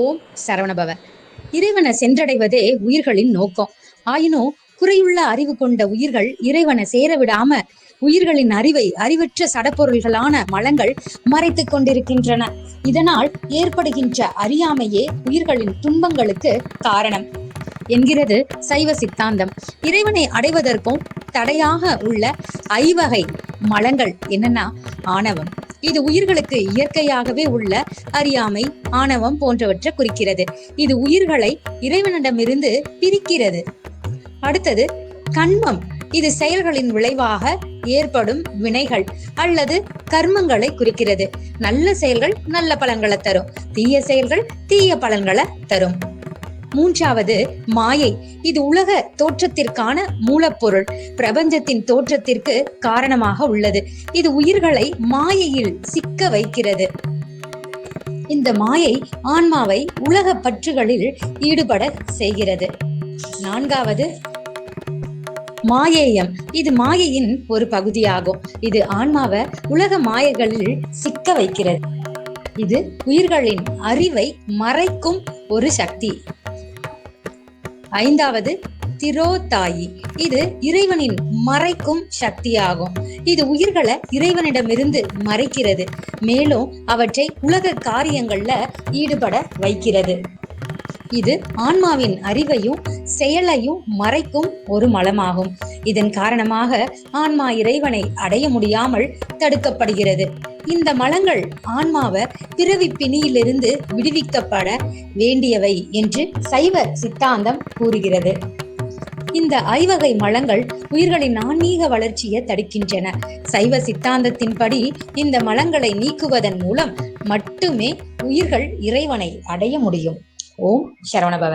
ஓம் சரவணபவ. இறைவனை சென்றடைவதே உயிர்களின் நோக்கம். ஆயினும் குறையுள்ள அறிவு கொண்ட உயிர்கள் இறைவனை சேர விடாம உயிர்களின் அறிவை அறிவற்ற சடப்பொருள்களான மலங்கள் மறைத்து கொண்டிருக்கின்றன. இதனால் ஏற்படுகின்ற அறியாமையே உயிர்களின் துன்பங்களுக்கு காரணம் என்கிறது சைவ சித்தாந்தம். இறைவனை அடைவதற்கும் தடையாக உள்ள ஐவகை மலங்கள் என்னன்னா ஆணவம். இது உயிர்களுக்கு இயற்கையாகவே உள்ள அறியாமை, ஆணவம் போன்றவற்றை குறிக்கிறது. இது உயிர்களை இறைவனிடமிருந்து பிரிக்கிறது. அடுத்தது கண்மம். இது செயல்களின் விளைவாக ஏற்படும் வினைகள் அல்லது கர்மங்களை குறிக்கிறது. நல்ல செயல்கள் நல்ல பலன்களை தரும், தீய செயல்கள் தீய பலன்களை தரும். மூன்றாவது மாயை. இது உலக தோற்றத்திற்கான மூலப்பொருள், பிரபஞ்சத்தின் தோற்றத்திற்கு காரணமாக உள்ளது. இது உயிர்களை மாயையில் சிக்க வைக்கிறது. இந்த மாயை ஆன்மாவை உலக பற்றுகளில் ஈடுபட செய்கிறது. நான்காவது மாயேயம். இது மாயையின் ஒரு பகுதியாகும். இது ஆன்மாவை உலக மாயைகளில் சிக்க வைக்கிறது. இது உயிர்களின் அறிவை மறைக்கும் ஒரு சக்தி. ஐந்தாவது திரோதாயி. இது இறைவனின் மறைக்கும் சக்தியாகும். இது உயிர்களை இறைவனிடமிருந்து மறைக்கிறது, மேலும் அவற்றை உலக காரியங்கள்ல ஈடுபட வைக்கிறது. இது ஆன்மாவின் அறிவையும் செயலையும் மறைக்கும் ஒரு மலமாகும். இதன் காரணமாக ஆன்மா இறைவனை அடைய முடியாமல் தடுக்கப்படுகிறது. இந்த மலங்கள் ஆன்மாவை பிறவி பிணியிலிருந்து விடுவிக்கப்பட வேண்டியவை என்று சைவ சித்தாந்தம் கூறுகிறது. இந்த ஐவகை மலங்கள் உயிர்களின் ஆன்மீக வளர்ச்சியை தடுக்கின்றன. சைவ சித்தாந்தத்தின்படி இந்த மலங்களை நீக்குவதன் மூலம் மட்டுமே உயிர்கள் இறைவனை அடைய முடியும். ஓம் சரவணபவ.